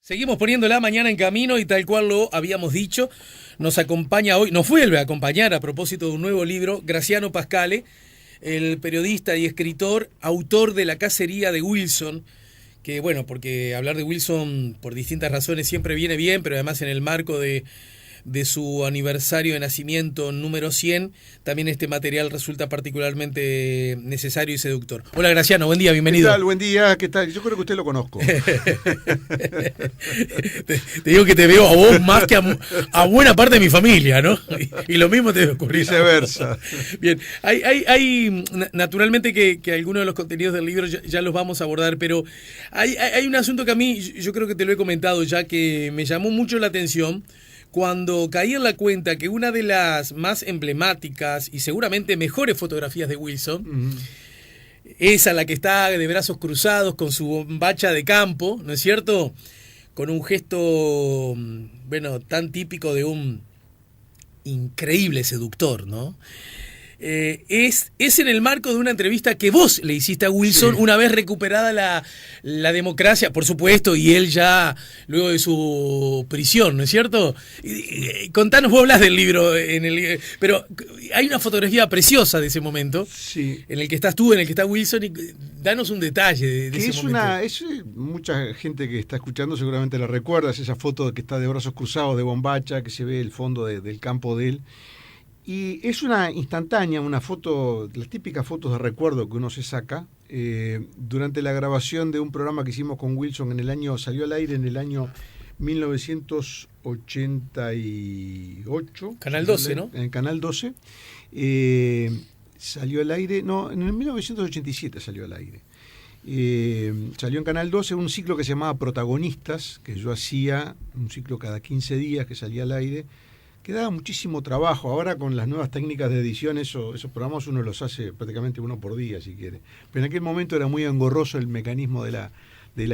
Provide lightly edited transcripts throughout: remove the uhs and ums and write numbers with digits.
Seguimos poniéndola mañana en camino y tal cual lo habíamos dicho, nos acompaña hoy, nos vuelve a acompañar a propósito de un nuevo libro, Graciano Pascale, el periodista y escritor, autor de La cacería de Wilson, que bueno, porque hablar de Wilson por distintas razones siempre viene bien, pero además en el marco de su aniversario de nacimiento número 100, también este material resulta particularmente necesario y seductor. Hola Graciano, buen día, bienvenido. ¿Qué tal? Buen día, ¿qué tal? Yo creo que usted lo conozco. te digo que te veo a vos más que a buena parte de mi familia, ¿no? Y lo mismo te debe ocurrir. Viceversa. Bien, hay naturalmente que algunos de los contenidos del libro ya los vamos a abordar, pero hay un asunto que a mí, yo creo que te lo he comentado ya, que me llamó mucho la atención cuando caí en la cuenta que una de las más emblemáticas y seguramente mejores fotografías de Wilson, es a la que está de brazos cruzados con su bombacha de campo, ¿no es cierto? Con un gesto, bueno, tan típico de un increíble seductor, ¿no? Es en el marco de una entrevista que vos le hiciste a Wilson, sí, una vez recuperada la democracia, por supuesto, y él ya luego de su prisión, ¿no es cierto? Contanos, vos hablas del libro, pero hay una fotografía preciosa de ese momento, sí, en el que estás tú, en el que está Wilson, y danos un detalle de ese momento. Mucha gente que está escuchando seguramente la recuerda, es esa foto que está de brazos cruzados de bombacha, que se ve el fondo del campo de él. Y es una instantánea, una foto, las típicas fotos de recuerdo que uno se saca durante la grabación de un programa que hicimos con Wilson salió al aire en el año 1988. Canal 12, ¿no? En Canal 12. Salió al aire, no, en el 1987 salió al aire. Salió en Canal 12 un ciclo que se llamaba Protagonistas, que yo hacía, un ciclo cada 15 días que salía al aire, que daba muchísimo trabajo. Ahora con las nuevas técnicas de edición esos programas uno los hace prácticamente uno por día si quiere, pero en aquel momento era muy engorroso el mecanismo de la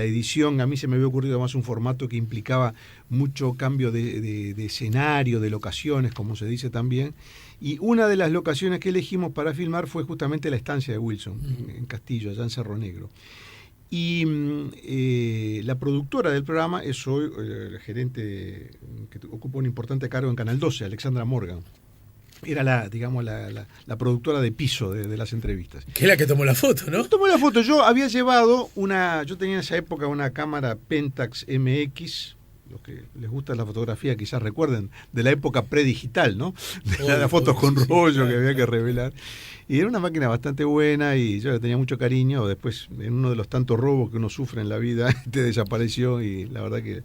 edición. A mí se me había ocurrido más un formato que implicaba mucho cambio de escenario, de locaciones, como se dice también, y una de las locaciones que elegimos para filmar fue justamente la estancia de Wilson, en Castillo, allá en Cerro Negro. Y la productora del programa es hoy el gerente que ocupa un importante cargo en Canal 12, Alexandra Morgan. Era la productora de piso de las entrevistas. Que es la que tomó la foto, ¿no? Tomó la foto. Yo había llevado yo tenía en esa época una cámara Pentax MX. Los que les gusta la fotografía quizás recuerden de la época predigital, ¿no? De las fotos con rollo, sí, que había que revelar. Y era una máquina bastante buena y yo le tenía mucho cariño. Después, en uno de los tantos robos que uno sufre en la vida, desapareció y la verdad que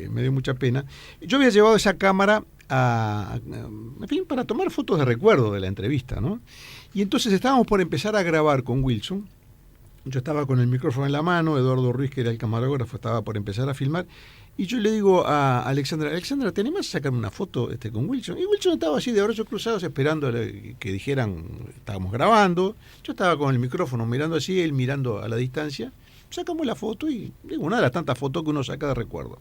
me dio mucha pena. Yo había llevado esa cámara en fin, para tomar fotos de recuerdo de la entrevista, ¿no? Y entonces estábamos por empezar a grabar con Wilson. Yo estaba con el micrófono en la mano, Eduardo Ruiz, que era el camarógrafo, estaba por empezar a filmar, y yo le digo a Alexandra, ¿te animás a sacarme una foto con Wilson? Y Wilson estaba así de brazos cruzados esperando que dijeran, estábamos grabando, yo estaba con el micrófono mirando así, él mirando a la distancia, sacamos la foto y una de las tantas fotos que uno saca de recuerdo.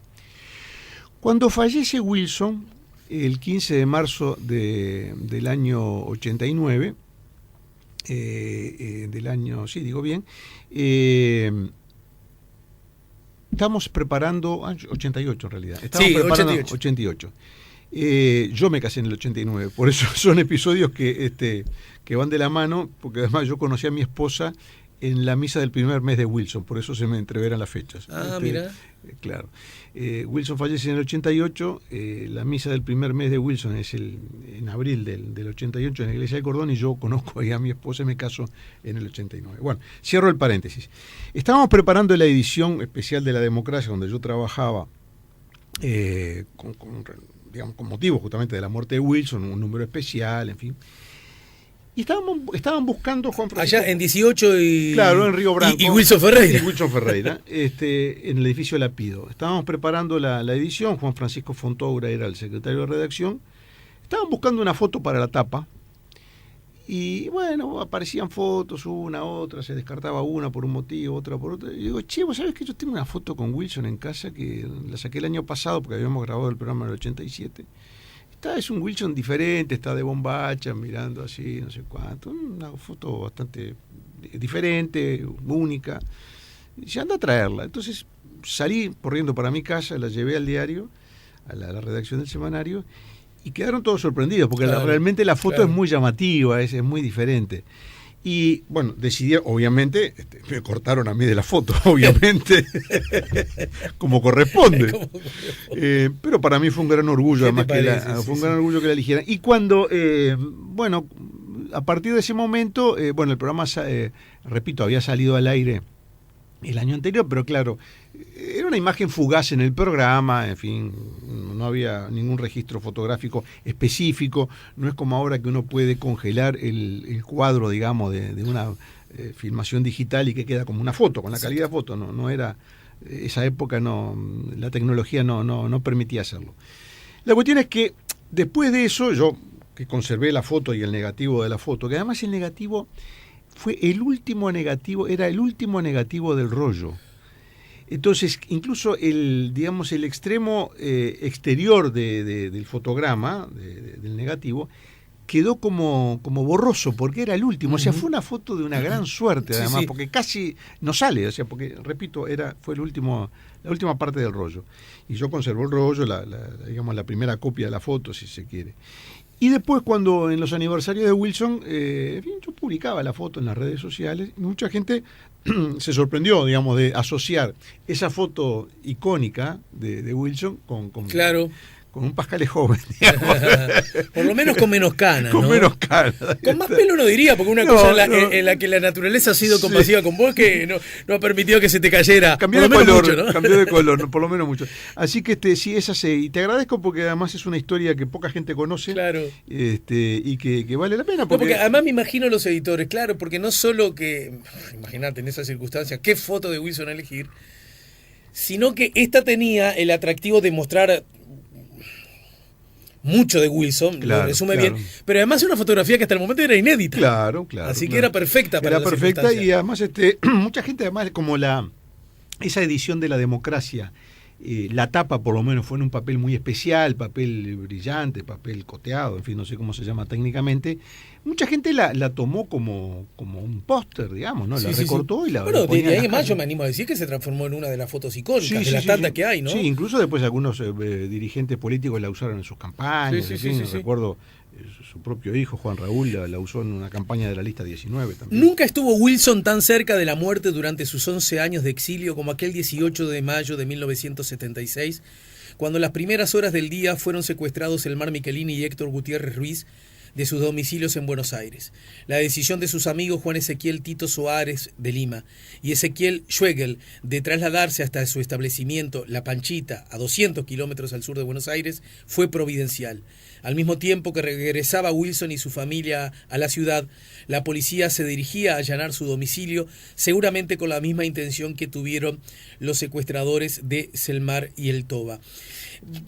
Cuando fallece Wilson, el 15 de marzo del año 89, del año, sí, digo bien, estamos preparando, 88 en realidad, estamos preparando 88. Yo me casé en el 89, por eso son episodios que van de la mano, porque además yo conocí a mi esposa en la misa del primer mes de Wilson, por eso se me entreveran las fechas. Mira. Claro. Wilson fallece en el 88, la misa del primer mes de Wilson es en abril del 88 en la iglesia de Cordón, y yo conozco ahí a mi esposa y me caso en el 89. Bueno, cierro el paréntesis. Estábamos preparando la edición especial de La Democracia, donde yo trabajaba con motivo justamente de la muerte de Wilson, un número especial, en fin. Y estaban buscando Juan Francisco. Allá en 18 y. Claro, en Río Branco. Y Wilson Ferreira. Y Wilson Ferreira, en el edificio Lapido. Estábamos preparando la edición. Juan Francisco Fontoura era el secretario de redacción. Estaban buscando una foto para la tapa. Y bueno, aparecían fotos, una, otra, se descartaba una por un motivo, otra por otro. Y digo, che, ¿vos sabés que yo tengo una foto con Wilson en casa que la saqué el año pasado porque habíamos grabado el programa en el 87? Es un Wilson diferente, está de bombacha, mirando así, no sé cuánto. Una foto bastante diferente, única. Y dice, anda a traerla. Entonces salí corriendo para mi casa, la llevé al diario, a la redacción del semanario, y quedaron todos sorprendidos, porque realmente la foto es muy llamativa, es muy diferente. Y bueno, decidí, obviamente, me cortaron a mí de la foto, obviamente, como corresponde. Pero para mí fue un gran orgullo, además fue un gran orgullo que la eligieran. Y cuando, bueno, a partir de ese momento, bueno, el programa, repito, había salido al aire el año anterior, pero claro, era una imagen fugaz en el programa, en fin, no había ningún registro fotográfico específico, no es como ahora que uno puede congelar el cuadro, digamos, de una filmación digital y que queda como una foto, con la calidad de foto, no era, esa época la tecnología no permitía hacerlo. La cuestión es que después de eso, yo que conservé la foto y el negativo de la foto, que además el negativo fue el último negativo, era el último negativo del rollo. Entonces, incluso el extremo exterior del fotograma, del negativo, quedó como borroso, porque era el último. O sea, fue una foto de una gran suerte, además, porque casi no sale, o sea, porque, repito, fue la última parte del rollo. Y yo conservo el rollo, la primera copia de la foto, si se quiere. Y después, cuando en los aniversarios de Wilson, yo publicaba la foto en las redes sociales, y mucha gente se sorprendió, digamos, de asociar esa foto icónica de Wilson con un Pascale joven, digamos. Por lo menos con menos canas, con ¿no? Menos canas. Con más pelo no diría, porque una cosa en la que la naturaleza ha sido compasiva con vos, que no ha permitido que se te cayera. Cambió de color, mucho, ¿no? Cambió de color, por lo menos mucho. Así que sí, es así. Y te agradezco porque además es una historia que poca gente conoce. Claro. Y que vale la pena. Porque además me imagino los editores, claro, porque no solo que, imagínate en esas circunstancias, qué foto de Wilson elegir, sino que esta tenía el atractivo de mostrar mucho de Wilson, lo resume bien, pero además es una fotografía que hasta el momento era inédita. Claro. Así que era perfecta para Era perfecta y además mucha gente, además, como esa edición de La Democracia, la tapa por lo menos fue en un papel muy especial, papel brillante, papel coteado, en fin, no sé cómo se llama técnicamente. Mucha gente la tomó como un póster, digamos, ¿no? La recortó y la Bueno, desde ahí en más yo me animo a decir que se transformó en una de las fotos icónicas, de las tantas que hay, ¿no? Sí, incluso después algunos dirigentes políticos la usaron en sus campañas, recuerdo su propio hijo, Juan Raúl, la usó en una campaña de la lista 19 también. Nunca estuvo Wilson tan cerca de la muerte durante sus 11 años de exilio como aquel 18 de mayo de 1976, cuando las primeras horas del día fueron secuestrados Elmar Michelini y Héctor Gutiérrez Ruiz de sus domicilios en Buenos Aires. La decisión de sus amigos Juan Ezequiel Tito Soares de Lima y Ezequiel Schwegel de trasladarse hasta su establecimiento La Panchita, a 200 kilómetros al sur de Buenos Aires, fue providencial. Al mismo tiempo que regresaba Wilson y su familia a la ciudad, la policía se dirigía a allanar su domicilio, seguramente con la misma intención que tuvieron los secuestradores de Selmar y el Toba.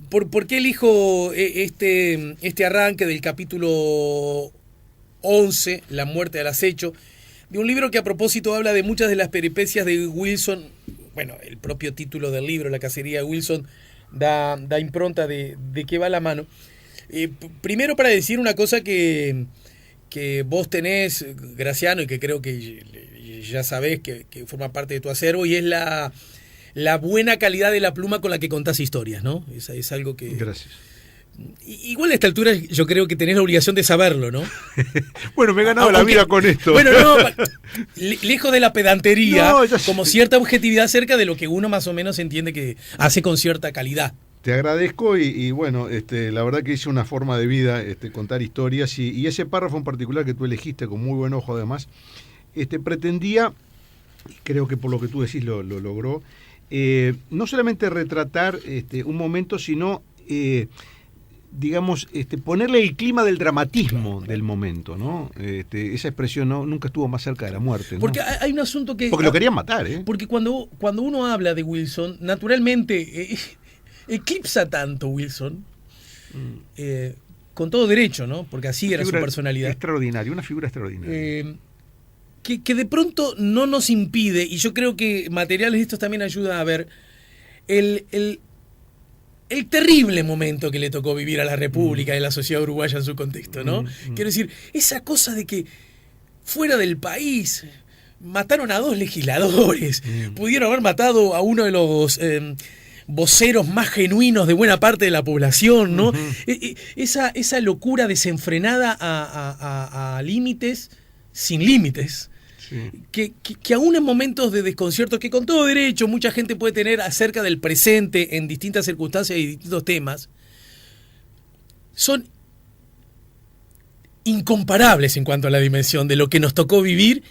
¿Por qué elijo este arranque del capítulo 11, La muerte al acecho, de un libro que a propósito habla de muchas de las peripecias de Wilson? Bueno, el propio título del libro, La cacería de Wilson, da impronta de qué va la mano. Primero, para decir una cosa que vos tenés, Graciano, y que creo que ya sabés que forma parte de tu acervo, y es la buena calidad de la pluma con la que contás historias, ¿no? Es algo que... Gracias. Igual a esta altura yo creo que tenés la obligación de saberlo, ¿no? Bueno, me he ganado la vida con esto. Bueno, no, lejos de la pedantería, como cierta objetividad acerca de lo que uno más o menos entiende que hace con cierta calidad. Te agradezco y bueno, la verdad que hice una forma de vida contar historias y ese párrafo en particular que tú elegiste con muy buen ojo además, pretendía, creo que por lo que tú decís lo logró, no solamente retratar un momento, sino digamos, ponerle el clima del dramatismo del momento, ¿no? Esa expresión nunca estuvo más cerca de la muerte, ¿no? Porque hay un asunto que... Porque lo querían matar, ¿eh? Porque cuando uno habla de Wilson, naturalmente eclipsa tanto Wilson, con todo derecho, ¿no? Porque así era su personalidad. Extraordinaria, una figura extraordinaria. Que de pronto no nos impide, y yo creo que materiales estos también ayudan a ver el terrible momento que le tocó vivir a la República y a la sociedad uruguaya en su contexto, ¿no? Quiero decir, esa cosa de que fuera del país mataron a 2 legisladores, pudieron haber matado a uno de los voceros más genuinos de buena parte de la población, ¿no? Esa locura desenfrenada a límites sin límites. Sí. Que aún en momentos de desconcierto, que con todo derecho mucha gente puede tener acerca del presente en distintas circunstancias y distintos temas, son incomparables en cuanto a la dimensión de lo que nos tocó vivir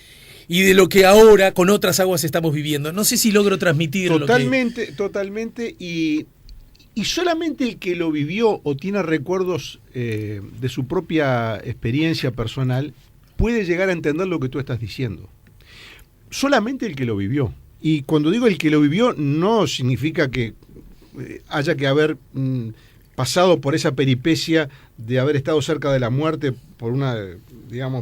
y de lo que ahora con otras aguas estamos viviendo. No sé si logro transmitir Totalmente, y solamente el que lo vivió o tiene recuerdos de su propia experiencia personal puede llegar a entender lo que tú estás diciendo. Solamente el que lo vivió. Y cuando digo el que lo vivió, no significa que haya que haber pasado por esa peripecia de haber estado cerca de la muerte por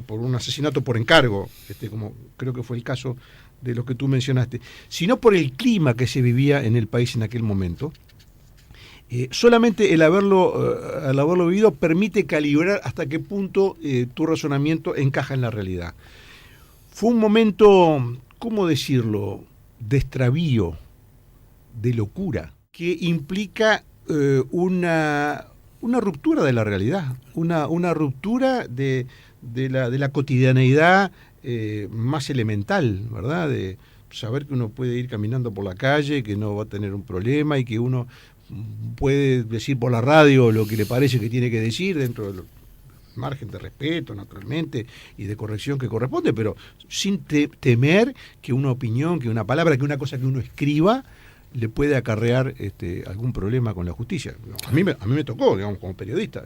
por un asesinato por encargo, como creo que fue el caso de lo que tú mencionaste, sino por el clima que se vivía en el país en aquel momento. Solamente el haberlo vivido permite calibrar hasta qué punto tu razonamiento encaja en la realidad. Fue un momento, ¿cómo decirlo?, de extravío, de locura, que implica una ruptura de la realidad, una ruptura de la cotidianeidad más elemental, ¿verdad? De saber que uno puede ir caminando por la calle, que no va a tener un problema y que uno puede decir por la radio lo que le parece que tiene que decir dentro del margen de respeto, naturalmente, y de corrección que corresponde, pero sin temer que una opinión, que una palabra, que una cosa que uno escriba le puede acarrear algún problema con la justicia. A mí me tocó, digamos, como periodista,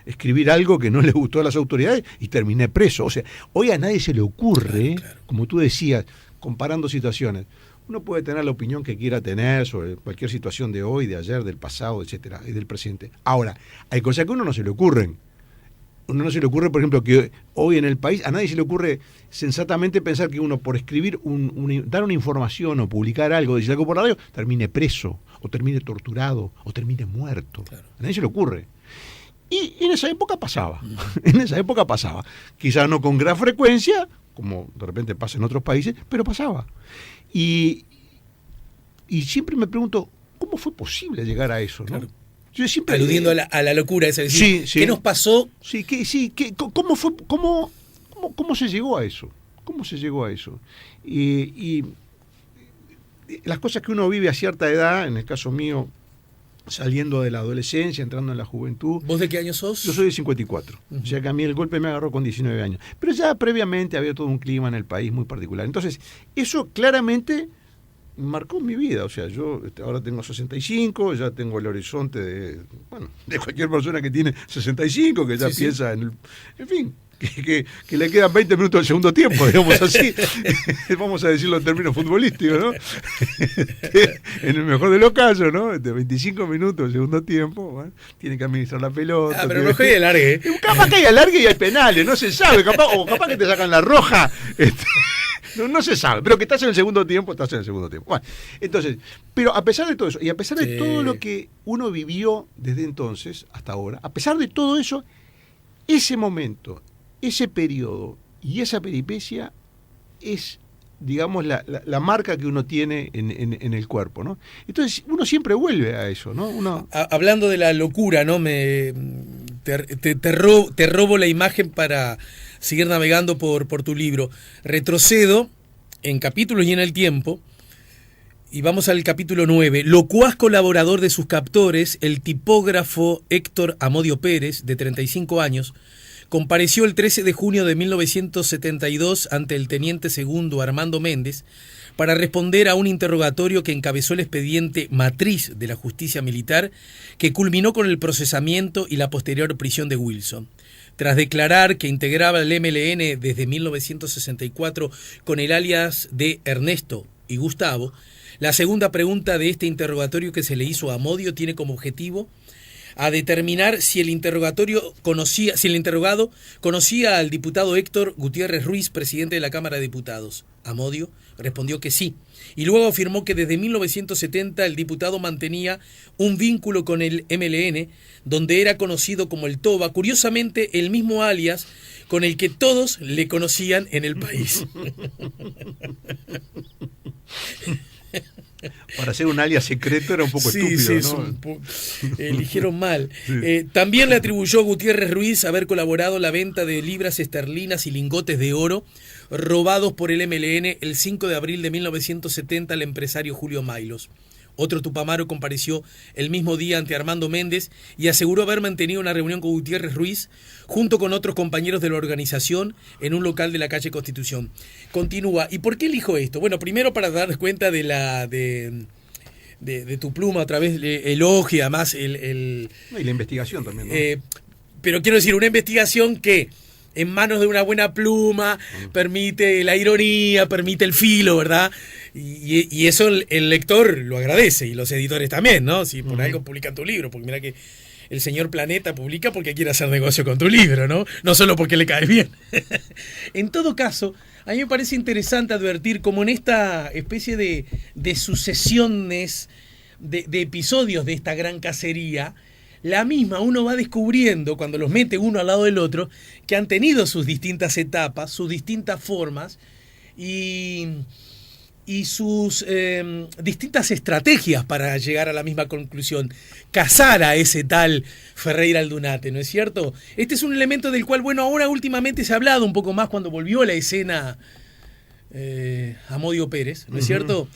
escribir algo que no le gustó a las autoridades y terminé preso. O sea, hoy a nadie se le ocurre, claro. Como tú decías, comparando situaciones. Uno puede tener la opinión que quiera tener sobre cualquier situación de hoy, de ayer, del pasado, etcétera, y del presente. Ahora, hay cosas que a uno no se le ocurren. Uno no se le ocurre, por ejemplo, que hoy en el país, a nadie se le ocurre sensatamente pensar que uno por escribir, dar una información o publicar algo, decir algo por la radio, termine preso, o termine torturado, o termine muerto. Claro. A nadie se le ocurre. Y en esa época pasaba. Quizás no con gran frecuencia, como de repente pasa en otros países, pero pasaba. Y siempre me pregunto, ¿cómo fue posible llegar a eso? Claro. ¿No? Yo siempre, aludiendo a la locura, es decir, sí. ¿Qué nos pasó? ¿Cómo se llegó a eso? ¿Cómo se llegó a eso? Y las cosas que uno vive a cierta edad, en el caso mío, saliendo de la adolescencia, entrando en la juventud. ¿Vos de qué año sos? Yo soy de 54. Uh-huh. O sea que a mí el golpe me agarró con 19 años. Pero ya previamente había todo un clima en el país muy particular. Entonces, eso claramente marcó mi vida. O sea, yo ahora tengo 65, ya tengo el horizonte de cualquier persona que tiene 65, que ya piensa en fin, que le quedan 20 minutos del segundo tiempo, digamos así. Vamos a decirlo en términos futbolísticos, ¿no? En el mejor de los casos, ¿no? De 25 minutos del segundo tiempo, tiene que administrar la pelota. Pero no hay alargue. Capaz que hay alargue y hay penales, no se sabe. Capaz que te sacan la roja. No se sabe, pero que estás en el segundo tiempo, Bueno, entonces, pero a pesar de todo eso, y a pesar de todo lo que uno vivió desde entonces hasta ahora, a pesar de todo eso, ese momento, ese periodo y esa peripecia es, digamos, la marca que uno tiene en el cuerpo, ¿no? Entonces, uno siempre vuelve a eso, ¿no? Hablando de la locura, ¿no? Te robo la imagen para seguir navegando por tu libro. Retrocedo en capítulos y en el tiempo y vamos al capítulo 9. Locuaz colaborador de sus captores, el tipógrafo Héctor Amodio Pérez, de 35 años, compareció el 13 de junio de 1972 ante el teniente segundo Armando Méndez para responder a un interrogatorio que encabezó el expediente matriz de la justicia militar, que culminó con el procesamiento y la posterior prisión de Wilson. Tras declarar que integraba el MLN desde 1964 con el alias de Ernesto y Gustavo, la segunda pregunta de este interrogatorio que se le hizo a Amodio tiene como objetivo a determinar si el interrogado conocía al diputado Héctor Gutiérrez Ruiz, presidente de la Cámara de Diputados. Amodio respondió que sí, y luego afirmó que desde 1970 el diputado mantenía un vínculo con el MLN, donde era conocido como el Toba, curiosamente el mismo alias con el que todos le conocían en el país. Para hacer un alias secreto era un poco estúpido, ¿no? Eligieron mal. Sí. También le atribuyó a Gutiérrez Ruiz haber colaborado en la venta de libras esterlinas y lingotes de oro robados por el MLN el 5 de abril de 1970 al empresario Julio Mailos. Otro tupamaro compareció el mismo día ante Armando Méndez y aseguró haber mantenido una reunión con Gutiérrez Ruiz junto con otros compañeros de la organización en un local de la calle Constitución. Continúa. ¿Y por qué elijo esto? Bueno, primero para dar cuenta de tu pluma, a través de elogio, además Y la investigación también, ¿no? Pero quiero decir, una investigación que en manos de una buena pluma permite la ironía, permite el filo, ¿verdad? Y eso el lector lo agradece, y los editores también, ¿no? Si por algo publican tu libro, porque mira que el señor Planeta publica porque quiere hacer negocio con tu libro, ¿no? No solo porque le cae bien. En todo caso, a mí me parece interesante advertir como en esta especie de sucesiones de episodios de esta gran cacería, la misma uno va descubriendo, cuando los mete uno al lado del otro, que han tenido sus distintas etapas, sus distintas formas y sus distintas estrategias para llegar a la misma conclusión. Cazar a ese tal Ferreira Aldunate, ¿no es cierto? Este es un elemento del cual, bueno, ahora últimamente se ha hablado un poco más cuando volvió a la escena Amodio Pérez, ¿no es cierto?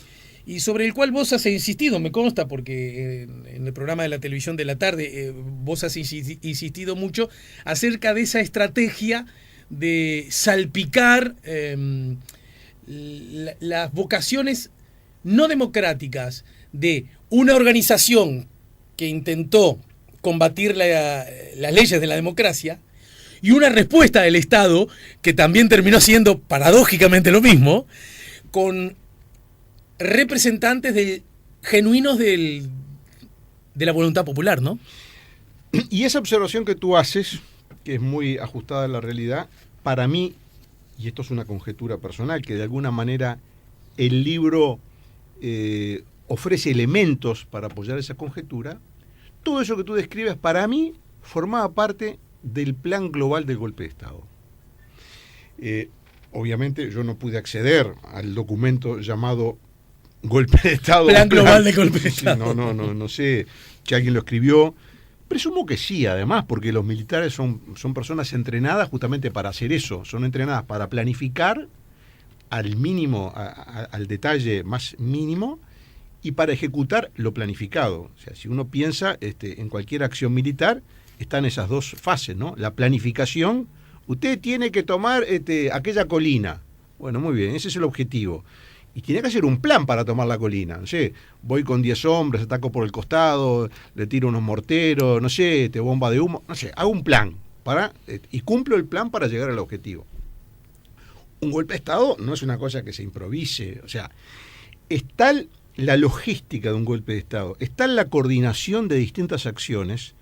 Y sobre el cual vos has insistido, me consta, porque en el programa de la televisión de la tarde vos has insistido mucho acerca de esa estrategia de salpicar las vocaciones no democráticas de una organización que intentó combatir las leyes de la democracia y una respuesta del Estado que también terminó siendo paradójicamente lo mismo, con representantes genuinos de la voluntad popular, ¿no? Y esa observación que tú haces, que es muy ajustada a la realidad, para mí, y esto es una conjetura personal, que de alguna manera el libro ofrece elementos para apoyar esa conjetura, todo eso que tú describes para mí formaba parte del plan global del golpe de Estado. Obviamente yo no pude acceder al documento llamado Golpe de Estado. Plan global de golpe de Estado. No sé si alguien lo escribió. Presumo que sí, además, porque los militares son personas entrenadas justamente para hacer eso. Son entrenadas para planificar al mínimo, al detalle más mínimo, y para ejecutar lo planificado. O sea, si uno piensa en cualquier acción militar, están esas dos fases, ¿no? La planificación, usted tiene que tomar aquella colina. Bueno, muy bien, ese es el objetivo. Y tiene que hacer un plan para tomar la colina. No sé, voy con 10 hombres, ataco por el costado, le tiro unos morteros, no sé, bomba de humo, no sé, hago un plan y cumplo el plan para llegar al objetivo. Un golpe de Estado no es una cosa que se improvise, o sea, está la logística de un golpe de Estado, está la coordinación de distintas acciones,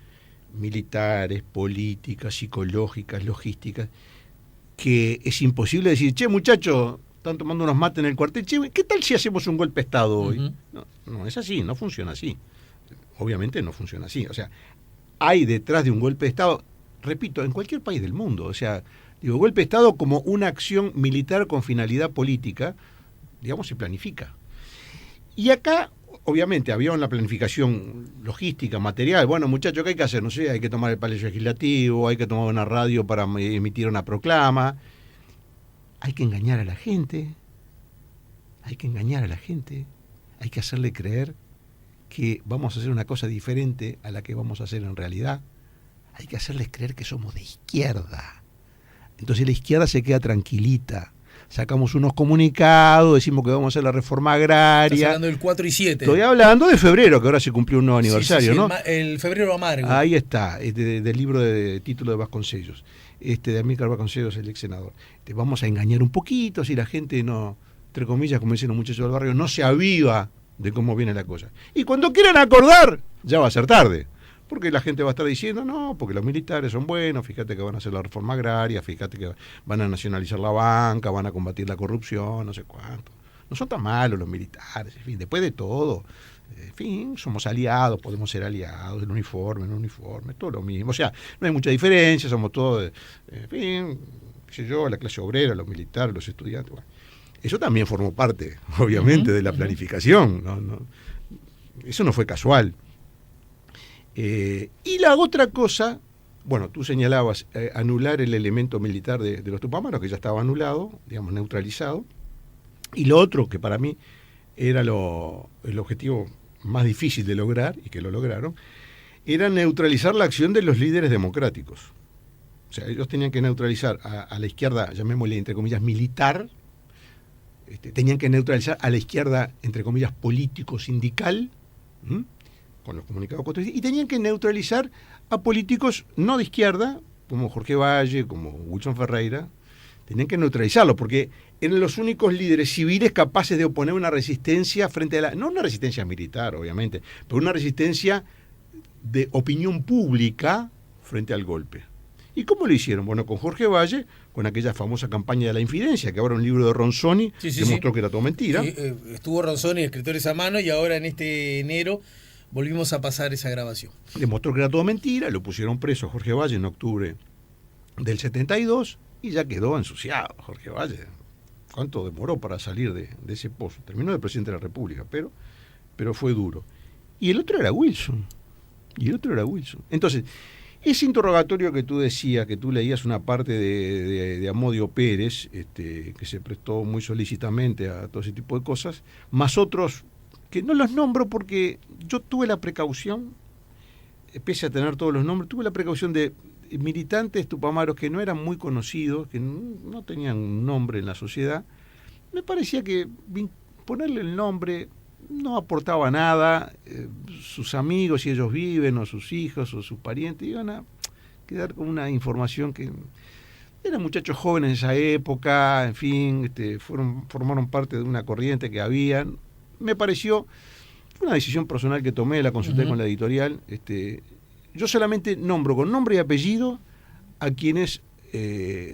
militares, políticas, psicológicas, logísticas, que es imposible decir, che, muchachos, están tomando unos mates en el cuartel, che, ¿qué tal si hacemos un golpe de Estado hoy? No es así, no funciona así. Obviamente no funciona así. O sea, hay detrás de un golpe de Estado, repito, en cualquier país del mundo, o sea, digo, golpe de Estado como una acción militar con finalidad política, digamos, se planifica. Y acá, obviamente, había una planificación logística, material. Bueno, muchachos, ¿qué hay que hacer? No sé, hay que tomar el Palacio Legislativo, hay que tomar una radio para emitir una proclama. Hay que engañar a la gente, hay que hacerle creer que vamos a hacer una cosa diferente a la que vamos a hacer en realidad, hay que hacerles creer que somos de izquierda. Entonces la izquierda se queda tranquilita, sacamos unos comunicados, decimos que vamos a hacer la reforma agraria. Estás hablando del 4 y 7. Estoy hablando de febrero, que ahora se cumplió un nuevo aniversario, ¿no? El febrero amargo. Ahí está, del libro de título de Vasconcellos. De Amílcar Vasconcellos, el ex senador. Vamos a engañar un poquito, si la gente no, entre comillas, como dicen los muchachos del barrio, no se aviva de cómo viene la cosa. Y cuando quieran acordar, ya va a ser tarde, Porque la gente va a estar diciendo, no, porque los militares son buenos, fíjate que van a hacer la reforma agraria, fíjate que van a nacionalizar la banca, van a combatir la corrupción, no sé cuánto. No son tan malos los militares, en fin, después de todo, en fin, somos aliados, podemos ser aliados, el uniforme, todo lo mismo. O sea, no hay mucha diferencia, somos todos, en fin, qué sé yo, la clase obrera, los militares, los estudiantes. Bueno, eso también formó parte, obviamente, de la planificación. Eso no fue casual. Y la otra cosa, bueno, tú señalabas anular el elemento militar de los Tupamaros, que ya estaba anulado, digamos, neutralizado. Y lo otro, que para mí era el objetivo más difícil de lograr, y que lo lograron, era neutralizar la acción de los líderes democráticos. O sea, ellos tenían que neutralizar a la izquierda, llamémosle entre comillas, militar, tenían que neutralizar a la izquierda, entre comillas, político-sindical, con los comunicados constitucionales, y tenían que neutralizar a políticos no de izquierda, como Jorge Valle, como Wilson Ferreira. Tenían que neutralizarlo, porque eran los únicos líderes civiles capaces de oponer una resistencia frente a no una resistencia militar, obviamente, pero una resistencia de opinión pública frente al golpe. ¿Y cómo lo hicieron? Bueno, con Jorge Valle, con aquella famosa campaña de la infidencia, que ahora un libro de Ronzoni demostró que era todo mentira. Sí, estuvo Ronzoni, escritores a mano, y ahora en este enero volvimos a pasar esa grabación. Demostró que era todo mentira, lo pusieron preso a Jorge Valle en octubre del 72, y ya quedó ensuciado Jorge Valle. ¿Cuánto demoró para salir de ese pozo? Terminó de presidente de la República, pero fue duro. Y el otro era Wilson. Entonces, ese interrogatorio que tú decías, que tú leías una parte de Amodio Pérez, que se prestó muy solícitamente a todo ese tipo de cosas, más otros que no los nombro porque yo tuve la precaución, pese a tener todos los nombres, tuve la precaución de militantes tupamaros que no eran muy conocidos, que no tenían un nombre en la sociedad. Me parecía que ponerle el nombre no aportaba nada. Sus amigos, si ellos viven, o sus hijos, o sus parientes, iban a quedar con una información que eran muchachos jóvenes en esa época, en fin, formaron parte de una corriente que había. Me pareció una decisión personal que tomé, la consulté con la editorial. Yo solamente nombro con nombre y apellido a quienes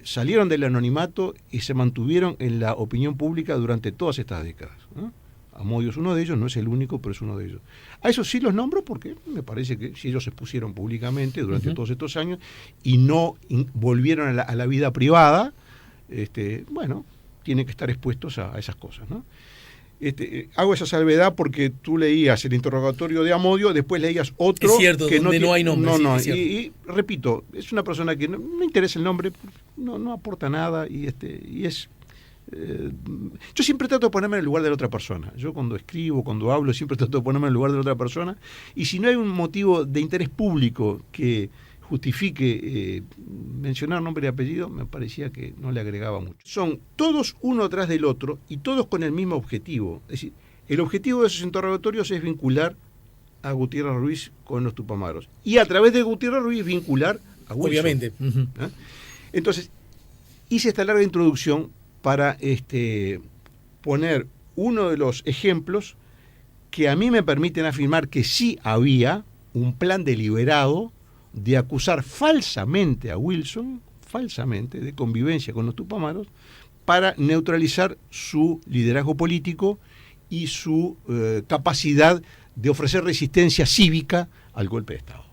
salieron del anonimato y se mantuvieron en la opinión pública durante todas estas décadas, ¿no? Amodio es uno de ellos, no es el único, pero es uno de ellos. A esos sí los nombro porque me parece que si ellos se expusieron públicamente durante todos estos años y no volvieron a la vida privada, bueno, tienen que estar expuestos a esas cosas, ¿no? Hago esa salvedad porque tú leías el interrogatorio de Amodio, después leías otro es cierto, que donde no hay nombre. Y repito, es una persona que no interesa el nombre, no aporta nada y es... yo siempre trato de ponerme en el lugar de la otra persona. Yo cuando escribo, cuando hablo, siempre trato de ponerme en el lugar de la otra persona, y si no hay un motivo de interés público que justifique mencionar nombre y apellido, me parecía que no le agregaba mucho. Son todos uno atrás del otro y todos con el mismo objetivo. Es decir, el objetivo de esos interrogatorios es vincular a Gutiérrez Ruiz con los Tupamaros y a través de Gutiérrez Ruiz vincular a Wilson. Obviamente. Entonces, hice esta larga introducción para poner uno de los ejemplos que a mí me permiten afirmar que sí había un plan deliberado de acusar falsamente a Wilson, de convivencia con los Tupamaros, para neutralizar su liderazgo político y su capacidad de ofrecer resistencia cívica al golpe de Estado.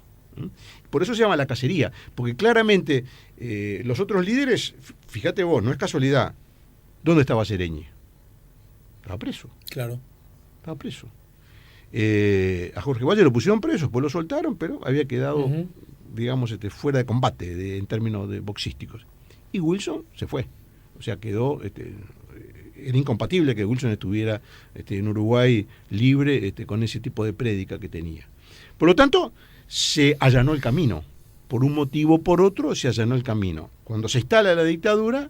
Por eso se llama la cacería, porque claramente los otros líderes, fíjate vos, no es casualidad, ¿dónde estaba Sereñi? Estaba preso. Claro. Estaba preso. A Jorge Valle lo pusieron preso, pues lo soltaron, pero había quedado, digamos, fuera de combate en términos de boxísticos. Y Wilson se fue. O sea, quedó... era incompatible que Wilson estuviera en Uruguay libre con ese tipo de prédica que tenía. Por lo tanto, se allanó el camino. Por un motivo o por otro, se allanó el camino. Cuando se instala la dictadura,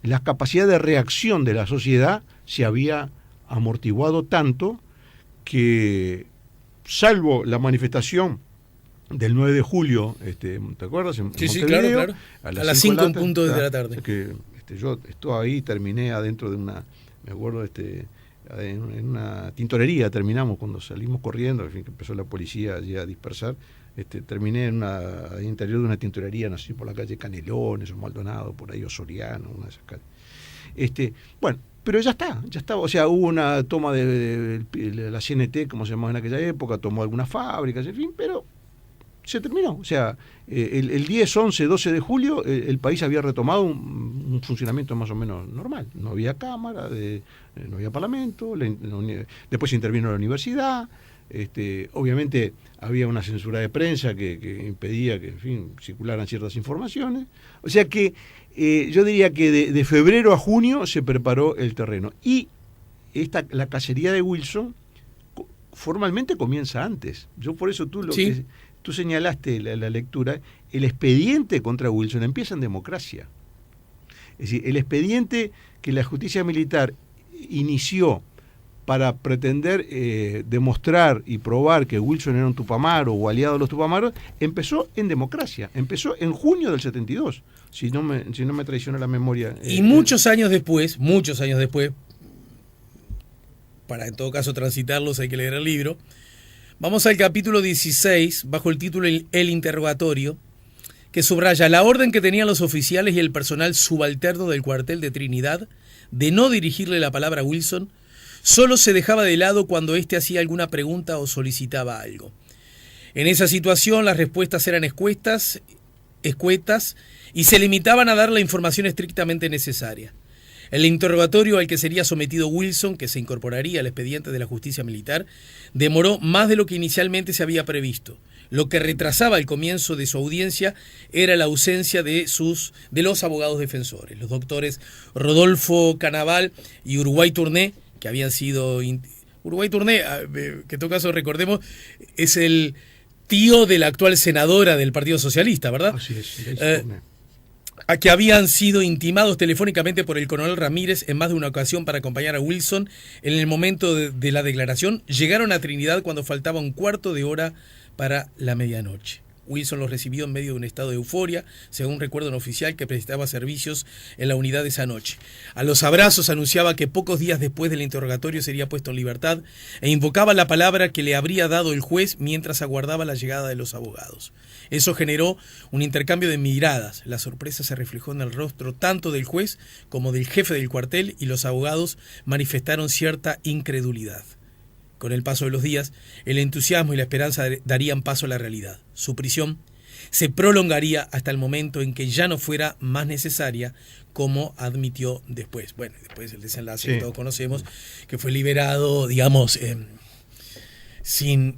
la capacidad de reacción de la sociedad se había amortiguado tanto que, salvo la manifestación del 9 de julio, ¿te acuerdas? Sí, claro. A las 5 de la tarde. Que, yo estuve ahí, terminé adentro de una, me acuerdo, en una tintorería terminamos cuando salimos corriendo, en fin, que empezó la policía allí a dispersar. Terminé en el interior de una tintorería, no sé, por la calle Canelones o Maldonado, por ahí, o Soriano, una de esas calles. Bueno, pero ya está, o sea, hubo una toma de la CNT, como se llamaba en aquella época, tomó algunas fábricas, en fin, pero se terminó. O sea, el 10, 11, 12 de julio el país había retomado un funcionamiento más o menos normal. No había cámara, no había parlamento, después intervino la universidad. Obviamente había una censura de prensa que impedía que, en fin, circularan ciertas informaciones. O sea que yo diría que de febrero a junio se preparó el terreno. Y la cacería de Wilson formalmente comienza antes. Yo por eso tú señalaste la lectura, el expediente contra Wilson empieza en democracia. Es decir, el expediente que la justicia militar inició para pretender demostrar y probar que Wilson era un tupamaro o aliado de los tupamaros, empezó en democracia, empezó en junio del 72, si no me traiciona la memoria. Y muchos años después, para en todo caso transitarlos hay que leer el libro, vamos al capítulo 16, bajo el título El interrogatorio, que subraya la orden que tenían los oficiales y el personal subalterno del cuartel de Trinidad de no dirigirle la palabra a Wilson. Solo se dejaba de lado cuando éste hacía alguna pregunta o solicitaba algo. En esa situación las respuestas eran escuetas y se limitaban a dar la información estrictamente necesaria. El interrogatorio al que sería sometido Wilson, que se incorporaría al expediente de la justicia militar, demoró más de lo que inicialmente se había previsto. Lo que retrasaba el comienzo de su audiencia era la ausencia de los abogados defensores, los doctores Rodolfo Canaval y Uruguay Tourné, que habían sido... Uruguay Tourné, que en todo caso recordemos, es el tío de la actual senadora del Partido Socialista, ¿verdad? Así es, a que habían sido intimados telefónicamente por el coronel Ramírez en más de una ocasión para acompañar a Wilson en el momento de la declaración, llegaron a Trinidad cuando faltaba un cuarto de hora para la medianoche. Wilson los recibió en medio de un estado de euforia, según recuerda un oficial que prestaba servicios en la unidad esa noche. A los abrazos anunciaba que pocos días después del interrogatorio sería puesto en libertad e invocaba la palabra que le habría dado el juez mientras aguardaba la llegada de los abogados. Eso generó un intercambio de miradas. La sorpresa se reflejó en el rostro tanto del juez como del jefe del cuartel y los abogados manifestaron cierta incredulidad. Con el paso de los días, el entusiasmo y la esperanza darían paso a la realidad. Su prisión se prolongaría hasta el momento en que ya no fuera más necesaria, como admitió después. Bueno, después el desenlace que todos conocemos, que fue liberado, digamos, sin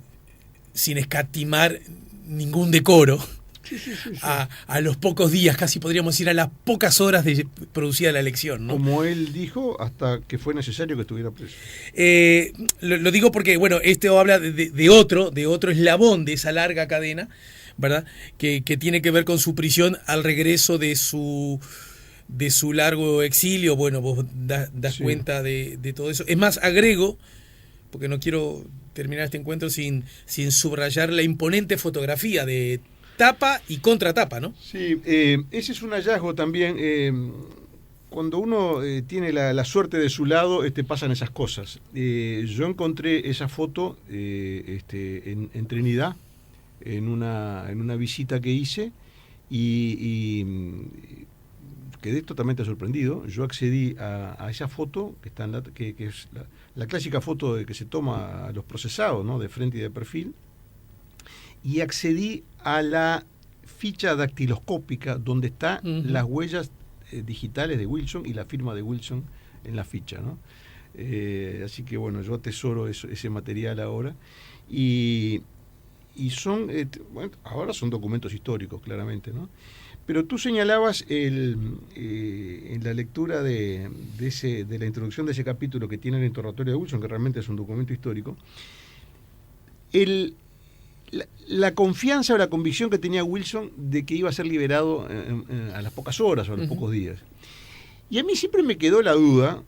escatimar ningún decoro. A los pocos días, casi podríamos decir a las pocas horas de producida la elección, ¿no? Como él dijo, hasta que fue necesario que estuviera preso. Lo digo porque, bueno, habla de otro eslabón de esa larga cadena, ¿verdad? Que tiene que ver con su prisión al regreso de su largo exilio. Bueno, vos das cuenta de todo eso. Es más, agrego, porque no quiero terminar este encuentro sin subrayar la imponente fotografía de tapa y contratapa, ¿no? Sí, ese es un hallazgo también. Cuando uno tiene la suerte de su lado, pasan esas cosas. Yo encontré esa foto en Trinidad, en una visita que hice, y quedé totalmente sorprendido. Yo accedí a esa foto, que es la clásica foto que se toma a los procesados, ¿no? De frente y de perfil, y accedí a la ficha dactiloscópica donde están las huellas digitales de Wilson y la firma de Wilson en la ficha, ¿no? Así que bueno, yo atesoro ese material ahora y son, bueno, ahora son documentos históricos, claramente, ¿no? Pero tú señalabas en la lectura de la introducción de ese capítulo que tiene el interrogatorio de Wilson, que realmente es un documento histórico, la confianza o la convicción que tenía Wilson de que iba a ser liberado a las pocas horas o a los pocos días. Y a mí siempre me quedó la duda,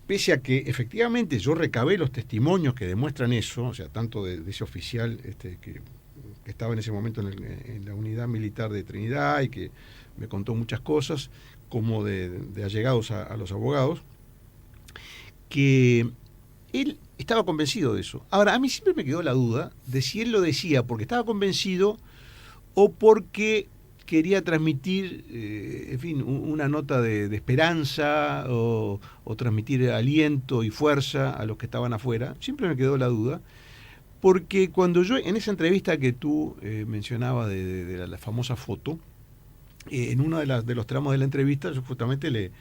pese a que efectivamente yo recabé los testimonios que demuestran eso, o sea, tanto de ese oficial que estaba en ese momento en la unidad militar de Trinidad y que me contó muchas cosas, como de allegados a los abogados, que él estaba convencido de eso. Ahora, a mí siempre me quedó la duda de si él lo decía porque estaba convencido o porque quería transmitir, en fin, una nota de esperanza o transmitir aliento y fuerza a los que estaban afuera. Siempre me quedó la duda, porque cuando yo, en esa entrevista que tú mencionabas de la famosa foto, en uno de los tramos de la entrevista, yo justamente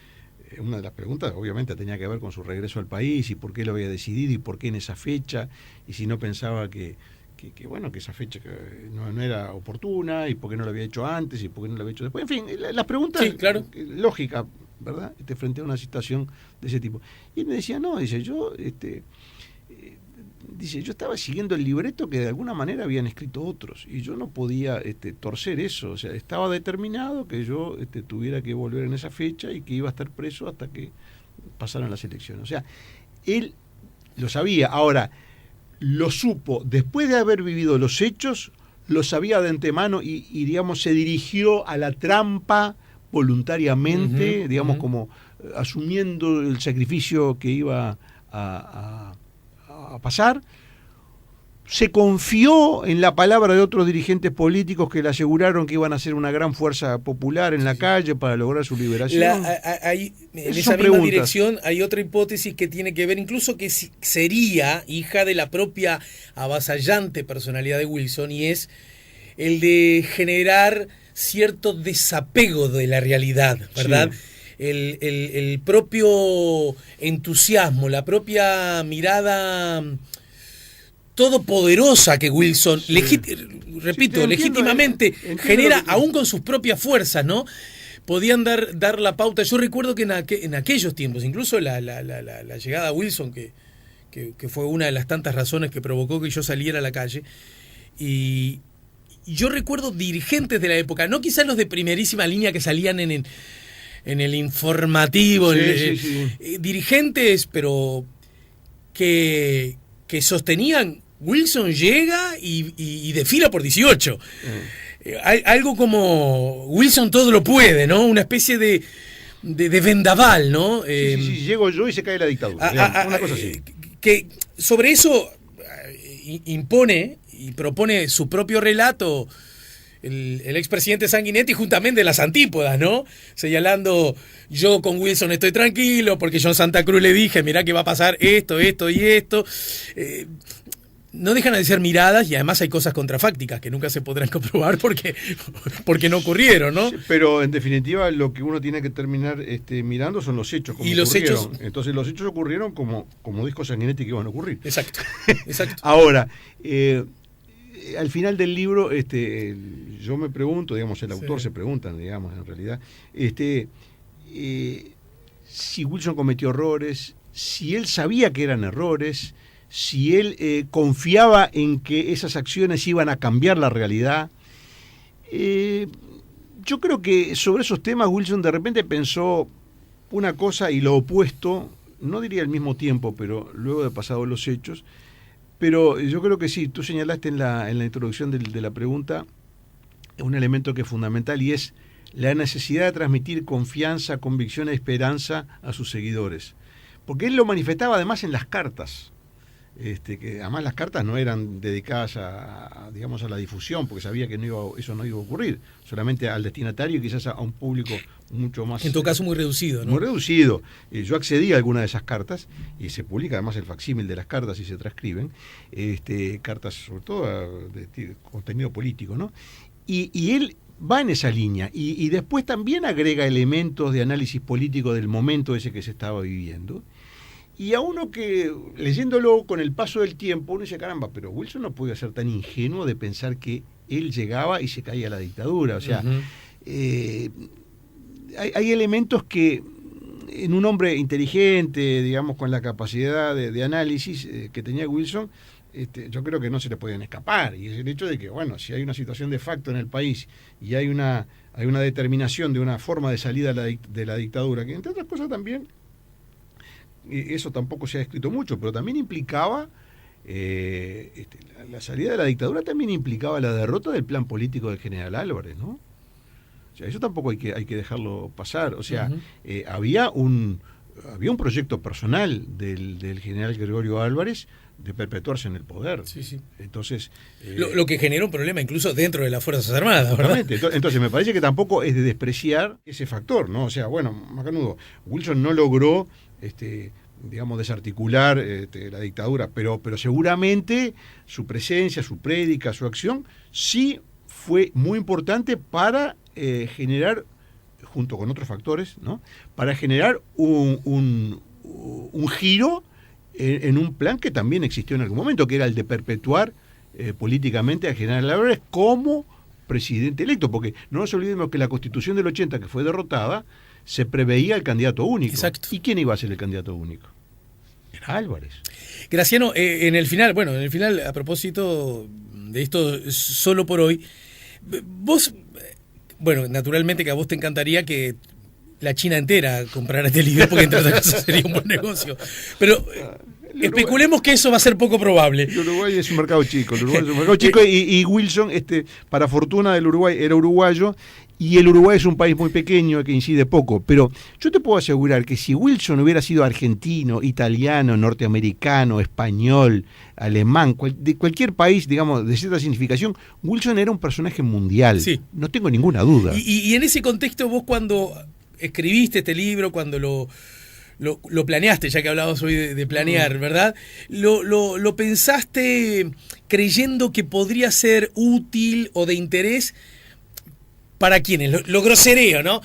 una de las preguntas obviamente tenía que ver con su regreso al país y por qué lo había decidido y por qué en esa fecha, y si no pensaba que esa fecha no era oportuna y por qué no lo había hecho antes y por qué no lo había hecho después. En fin, las preguntas, sí, claro, lógicas, ¿verdad? Frente a una situación de ese tipo. Y él me decía, no, dice, yo estaba siguiendo el libreto que de alguna manera habían escrito otros y yo no podía torcer eso. O sea, estaba determinado que yo tuviera que volver en esa fecha y que iba a estar preso hasta que pasaran las elecciones. O sea, él lo sabía. Ahora, lo supo después de haber vivido los hechos, lo sabía de antemano y digamos, se dirigió a la trampa voluntariamente, digamos, como asumiendo el sacrificio que iba a pasar. Se confió en la palabra de otros dirigentes políticos que le aseguraron que iban a ser una gran fuerza popular en la calle para lograr su liberación. En esa misma dirección hay otra hipótesis que tiene que ver incluso que sería hija de la propia avasallante personalidad de Wilson, y es el de generar cierto desapego de la realidad, ¿verdad? Sí. El propio entusiasmo, la propia mirada todopoderosa que Wilson, sí. Legítimamente genera, aún con sus propias fuerzas, ¿no? Podían dar la pauta. Yo recuerdo que en aquellos tiempos, incluso la llegada a Wilson, que fue una de las tantas razones que provocó que yo saliera a la calle, y yo recuerdo dirigentes de la época, no quizás los de primerísima línea que salían en el informativo, dirigentes, pero que sostenían, Wilson llega y desfila por 18. Algo como Wilson todo lo puede, ¿no? Una especie de vendaval, ¿no? Llego yo y se cae la dictadura. Una cosa así. Que sobre eso impone y propone su propio relato el expresidente Sanguinetti, justamente las antípodas, ¿no? Señalando, yo con Wilson estoy tranquilo porque yo en Santa Cruz le dije, mirá que va a pasar esto y esto. No dejan de ser miradas, y además hay cosas contrafácticas que nunca se podrán comprobar porque no ocurrieron, ¿no? Sí, pero en definitiva lo que uno tiene que terminar mirando son los hechos. Y los hechos. Entonces los hechos ocurrieron como dijo Sanguinetti que iban a ocurrir. Exacto. Ahora, al final del libro, yo me pregunto, digamos, el autor se pregunta, digamos, en realidad, si Wilson cometió errores, si él sabía que eran errores, si él confiaba en que esas acciones iban a cambiar la realidad. Yo creo que sobre esos temas Wilson de repente pensó una cosa y lo opuesto, no diría al mismo tiempo, pero luego de pasados los hechos. Pero yo creo que sí, tú señalaste en la introducción de la pregunta un elemento que es fundamental, y es la necesidad de transmitir confianza, convicción y esperanza a sus seguidores. Porque él lo manifestaba además en las cartas, que además las cartas no eran dedicadas a la difusión, porque sabía que eso no iba a ocurrir, solamente al destinatario y quizás a un público mucho más... En todo caso muy reducido, ¿no? Muy reducido. Yo accedí a alguna de esas cartas, y se publica además el facsímil de las cartas y se transcriben, cartas sobre todo de contenido político, ¿no? Y él va en esa línea, y después también agrega elementos de análisis político del momento ese que se estaba viviendo. Y a uno que, leyéndolo con el paso del tiempo, uno dice, caramba, pero Wilson no podía ser tan ingenuo de pensar que él llegaba y se caía la dictadura. O sea, hay elementos que en un hombre inteligente, digamos, con la capacidad de análisis que tenía Wilson, yo creo que no se le podían escapar. Y es el hecho de que, bueno, si hay una situación de facto en el país y hay una determinación de una forma de salida de la dictadura, que entre otras cosas también, eso tampoco se ha escrito mucho, pero también implicaba, la salida de la dictadura también implicaba la derrota del plan político del general Álvarez, ¿no? O sea, eso tampoco hay que dejarlo pasar. O sea, había había un proyecto personal del general Gregorio Álvarez de perpetuarse en el poder. Sí, sí. Entonces, lo que generó un problema incluso dentro de las Fuerzas Armadas, ¿verdad? Entonces me parece que tampoco es de despreciar ese factor, ¿no? O sea, bueno, Macanudo, Wilson no logró digamos, desarticular la dictadura, pero seguramente su presencia, su prédica, su acción, sí fue muy importante para generar, junto con otros factores, ¿no? Para generar un giro en un plan que también existió en algún momento, que era el de perpetuar políticamente al general Álvarez como presidente electo, porque no nos olvidemos que la Constitución del 80, que fue derrotada, se preveía el candidato único. Exacto. ¿Y quién iba a ser el candidato único? Era Álvarez. Graciano, en el final, a propósito de esto, solo por hoy, vos, naturalmente que a vos te encantaría que la China entera comprara este libro, porque entre otras cosas sería un buen negocio. Pero especulemos que eso va a ser poco probable. El Uruguay es un mercado chico. El Uruguay es un mercado chico y Wilson, para fortuna del Uruguay, era uruguayo. Y el Uruguay es un país muy pequeño que incide poco, pero yo te puedo asegurar que si Wilson hubiera sido argentino, italiano, norteamericano, español, alemán, de cualquier país, digamos, de cierta significación, Wilson era un personaje mundial. Sí. No tengo ninguna duda. Y en ese contexto, vos cuando escribiste este libro, cuando lo planeaste, ya que hablabas hoy de planear, ¿verdad? Lo pensaste creyendo que podría ser útil o de interés. ¿Para quiénes? Lo grosereo, ¿no?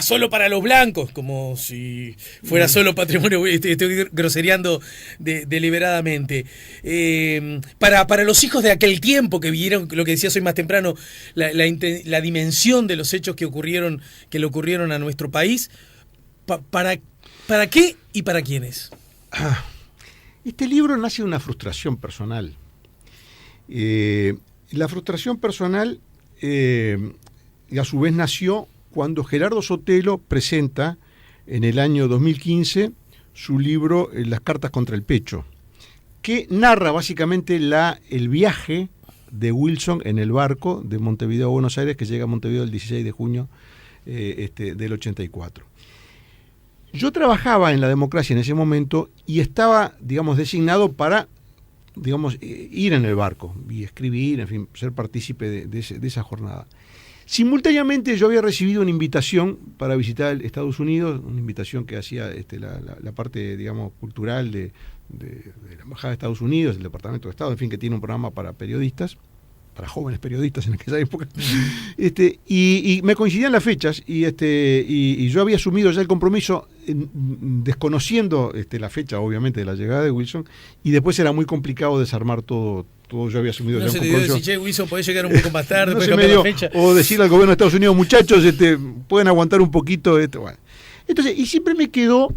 Solo para los blancos, como si fuera solo patrimonio. Estoy grosereando deliberadamente. Para los hijos de aquel tiempo que vieron, lo que decías hoy más temprano, la dimensión de los hechos que le ocurrieron a nuestro país. ¿Para qué y para quiénes? Este libro nace de una frustración personal. La frustración personal... y a su vez nació cuando Gerardo Sotelo presenta en el año 2015 su libro Las cartas contra el pecho, que narra básicamente el viaje de Wilson en el barco de Montevideo a Buenos Aires, que llega a Montevideo el 16 de junio del 84. Yo trabajaba en La Democracia en ese momento y estaba, digamos, designado para, digamos, ir en el barco y escribir, en fin, ser partícipe de esa jornada. Simultáneamente yo había recibido una invitación para visitar Estados Unidos, una invitación que hacía la parte, digamos, cultural de la Embajada de Estados Unidos, el Departamento de Estado, en fin, que tiene un programa para periodistas, para jóvenes periodistas en aquella época. Y me coincidían las fechas y yo había asumido ya el compromiso desconociendo la fecha, obviamente, de la llegada de Wilson, y después era muy complicado desarmar todo. Yo había asumido ya un compromiso. No se te dio decir, Wilson, podés llegar un poco más tarde, no se me dio, la fecha. O decirle al gobierno de Estados Unidos, muchachos, pueden aguantar un poquito. Bueno. Entonces, y siempre me quedó,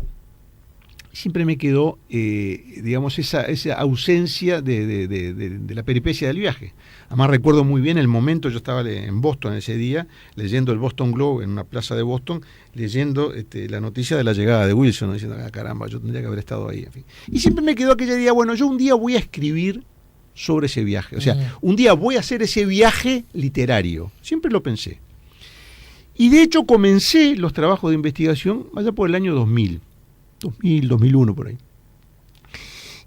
digamos, esa ausencia de la peripecia del viaje. Además recuerdo muy bien el momento, yo estaba en Boston ese día, leyendo el Boston Globe en una plaza de Boston, leyendo la noticia de la llegada de Wilson, ¿no? Diciendo, caramba, yo tendría que haber estado ahí. En fin. Y siempre me quedó aquella idea, yo un día voy a escribir sobre ese viaje. O sea, un día voy a hacer ese viaje literario. Siempre lo pensé. Y de hecho comencé los trabajos de investigación allá por el año 2001 por ahí.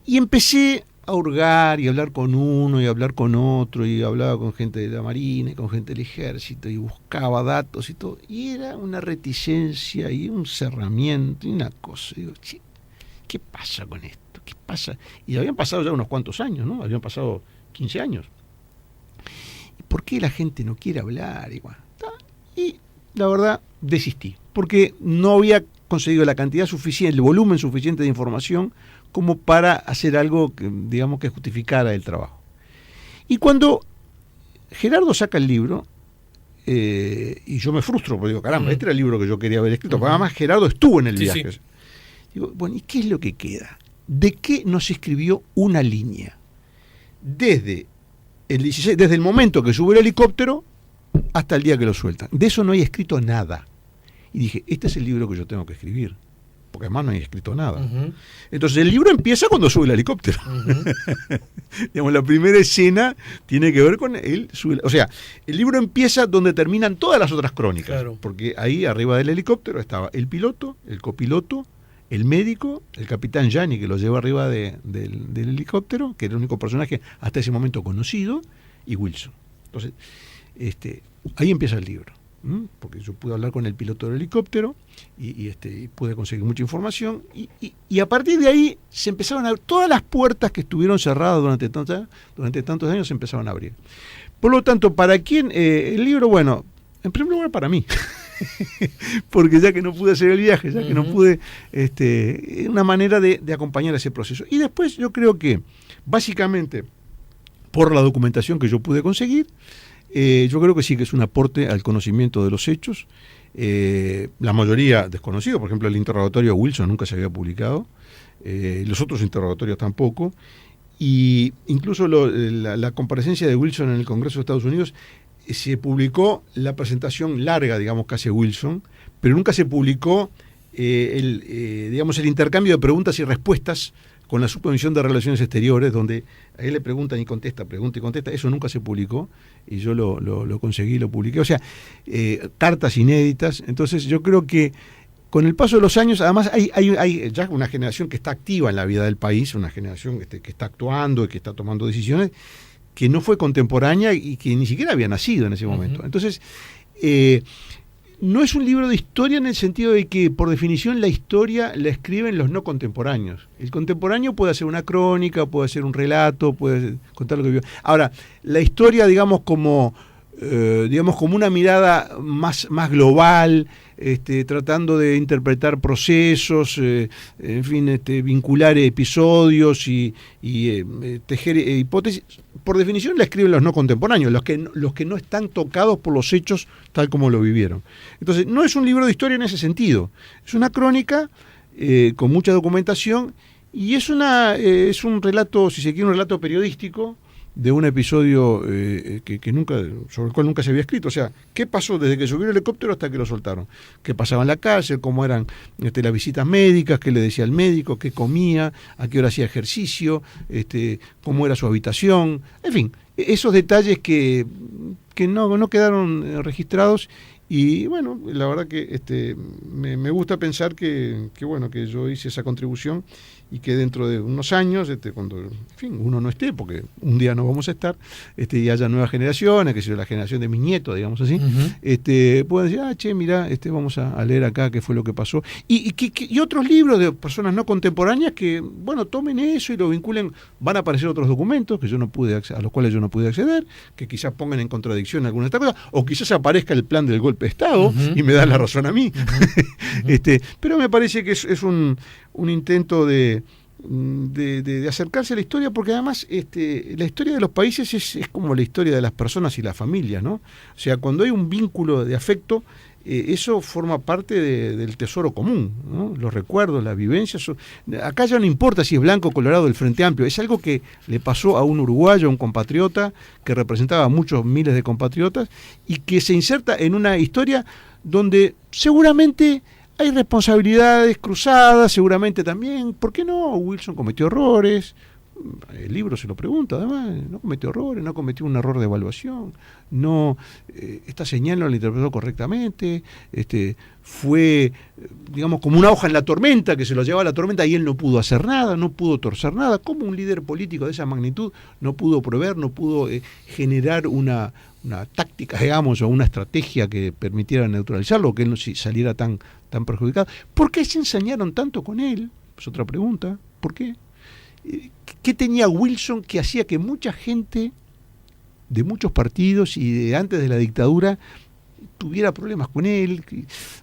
Y empecé a hurgar y hablar con uno y hablar con otro, y hablaba con gente de la Marina y con gente del Ejército y buscaba datos y todo. Y era una reticencia y un cerramiento y una cosa. Digo, ¿qué pasa con esto? ¿Qué pasa? Y habían pasado ya unos cuantos años, ¿no? Habían pasado 15 años. ¿Y por qué la gente no quiere hablar? Y la verdad, desistí. Porque no había conseguido la cantidad suficiente, el volumen suficiente de información como para hacer algo que, digamos, que justificara el trabajo. Y cuando Gerardo saca el libro, y yo me frustro, porque digo, caramba, este era el libro que yo quería haber escrito, porque además Gerardo estuvo en el viaje. Sí. Digo, bueno, ¿y qué es lo que queda? ¿De qué no se escribió una línea? Desde el momento que sube el helicóptero hasta el día que lo sueltan. De eso no hay escrito nada. Y dije, este es el libro que yo tengo que escribir, porque además no hay escrito nada. Entonces el libro empieza cuando sube el helicóptero. Digamos, la primera escena tiene que ver con él. O sea, el libro empieza donde terminan todas las otras crónicas. Claro. Porque ahí arriba del helicóptero estaba el piloto, el copiloto, el médico, el capitán Gianni, que lo lleva arriba del helicóptero, que era el único personaje hasta ese momento conocido, y Wilson. Entonces, ahí empieza el libro, porque yo pude hablar con el piloto del helicóptero y pude conseguir mucha información, y a partir de ahí se empezaron a abrir, todas las puertas que estuvieron cerradas durante tantos años se empezaron a abrir. Por lo tanto, ¿para quién? El libro, bueno, en primer lugar para mí, porque ya que no pude hacer el viaje, ya que no pude, una manera de acompañar ese proceso. Y después yo creo que, básicamente, por la documentación que yo pude conseguir, yo creo que sí que es un aporte al conocimiento de los hechos, la mayoría desconocido, por ejemplo el interrogatorio a Wilson nunca se había publicado, los otros interrogatorios tampoco, y incluso la comparecencia de Wilson en el Congreso de Estados Unidos, se publicó la presentación larga, digamos, que hace Wilson, pero nunca se publicó el intercambio de preguntas y respuestas con la Subcomisión de Relaciones Exteriores, donde a él le preguntan y contesta, pregunta y contesta. Eso nunca se publicó, y yo lo conseguí, lo publiqué. O sea, cartas inéditas. Entonces yo creo que con el paso de los años, además hay ya una generación que está activa en la vida del país, una generación que está actuando y que está tomando decisiones, que no fue contemporánea y que ni siquiera había nacido en ese momento. Entonces, no es un libro de historia en el sentido de que, por definición, la historia la escriben los no contemporáneos. El contemporáneo puede hacer una crónica, puede hacer un relato, puede contar lo que vio. Ahora, la historia, digamos como una mirada más global, tratando de interpretar procesos, vincular episodios y tejer hipótesis. Por definición la escriben los no contemporáneos, los que no están tocados por los hechos tal como lo vivieron. Entonces, no es un libro de historia en ese sentido, es una crónica con mucha documentación, y es un relato, si se quiere, un relato periodístico de un episodio sobre el cual nunca se había escrito. O sea, ¿qué pasó desde que subió el helicóptero hasta que lo soltaron? ¿Qué pasaba en la cárcel? ¿Cómo eran las visitas médicas? ¿Qué le decía al médico? ¿Qué comía? ¿A qué hora hacía ejercicio? ¿Cómo era su habitación? En fin, esos detalles que no quedaron registrados. Y bueno, la verdad que me gusta pensar que yo hice esa contribución, y que dentro de unos años, cuando uno no esté, porque un día no vamos a estar, y haya nuevas generaciones, que sea la generación de mis nietos, digamos así, puedan decir, mirá, vamos a leer acá qué fue lo que pasó. Y otros libros de personas no contemporáneas que, tomen eso y lo vinculen. Van a aparecer otros documentos a los cuales yo no pude acceder, que quizás pongan en contradicción algunas de estas cosas, o quizás aparezca el plan del golpe de Estado y me dan la razón a mí. Pero me parece que es un intento de acercarse a la historia, porque además la historia de los países es como la historia de las personas y las familias, ¿no? O sea, cuando hay un vínculo de afecto, eso forma parte del tesoro común, ¿no? Los recuerdos, las vivencias. Acá ya no importa si es blanco o colorado del Frente Amplio, es algo que le pasó a un uruguayo, a un compatriota, que representaba a muchos miles de compatriotas, y que se inserta en una historia donde seguramente hay responsabilidades cruzadas, seguramente también. ¿Por qué no? Wilson cometió errores. El libro se lo pregunta, además, no cometió errores, no cometió un error de evaluación, no, esta señal no la interpretó correctamente, fue, digamos, como una hoja en la tormenta, que se lo llevaba a la tormenta y él no pudo hacer nada, no pudo torcer nada. Como un líder político de esa magnitud no pudo proveer, no pudo generar una táctica, digamos, o una estrategia que permitiera neutralizarlo, que él no saliera tan perjudicado? ¿Por qué se ensañaron tanto con él? Es otra pregunta. ¿Por qué? ¿Qué tenía Wilson que hacía que mucha gente de muchos partidos y de antes de la dictadura tuviera problemas con él?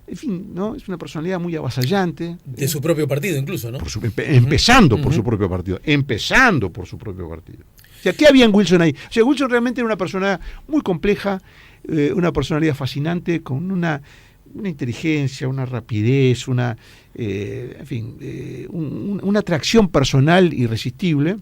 En fin, ¿no? Es una personalidad muy avasallante. De su propio partido incluso, ¿no? Empezando por su propio partido. O sea, ¿qué había en Wilson ahí? O sea, Wilson realmente era una persona muy compleja, una personalidad fascinante, con una inteligencia, una rapidez, una atracción personal irresistible,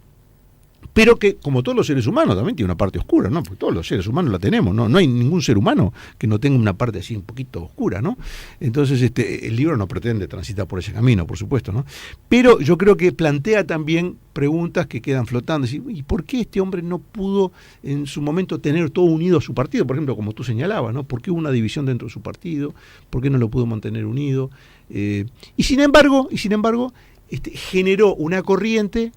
pero que, como todos los seres humanos, también tiene una parte oscura, ¿no? Porque todos los seres humanos la tenemos, ¿no? No hay ningún ser humano que no tenga una parte así un poquito oscura, ¿no? Entonces, el libro no pretende transitar por ese camino, por supuesto, ¿no? Pero yo creo que plantea también preguntas que quedan flotando. ¿Y por qué este hombre no pudo en su momento tener todo unido a su partido? Por ejemplo, como tú señalabas, ¿no? ¿Por qué hubo una división dentro de su partido? ¿Por qué no lo pudo mantener unido? Y sin embargo, generó una corriente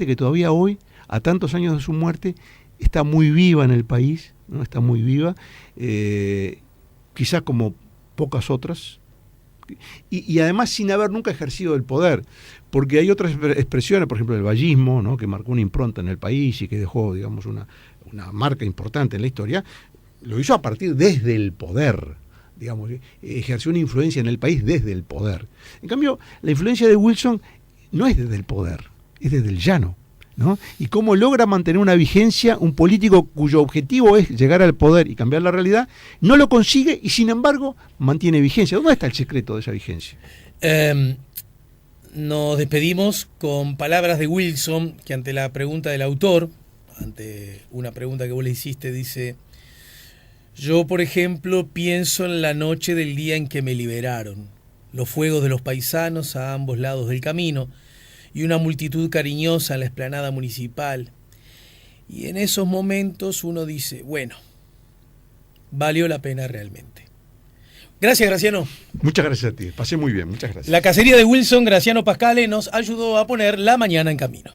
que todavía hoy, a tantos años de su muerte, está muy viva en el país, ¿no? Está muy viva, quizás como pocas otras, y además sin haber nunca ejercido el poder, porque hay otras expresiones, por ejemplo el vallismo, ¿no? Que marcó una impronta en el país y que dejó, digamos, una marca importante en la historia, lo hizo a partir desde el poder, digamos, ejerció una influencia en el país desde el poder. En cambio, la influencia de Wilson no es desde el poder, es desde el llano, ¿no? Y cómo logra mantener una vigencia un político cuyo objetivo es llegar al poder y cambiar la realidad, no lo consigue y sin embargo mantiene vigencia. ¿Dónde está el secreto de esa vigencia? Nos despedimos con palabras de Wilson, que ante la pregunta del autor, ante una pregunta que vos le hiciste, dice: yo, por ejemplo, pienso en la noche del día en que me liberaron, los fuegos de los paisanos a ambos lados del camino y una multitud cariñosa en la explanada municipal. Y en esos momentos uno dice, bueno, valió la pena realmente. Gracias, Graciano. Muchas gracias a ti, pasé muy bien, muchas gracias. La cacería de Wilson Graciano Pascale nos ayudó a poner la mañana en camino.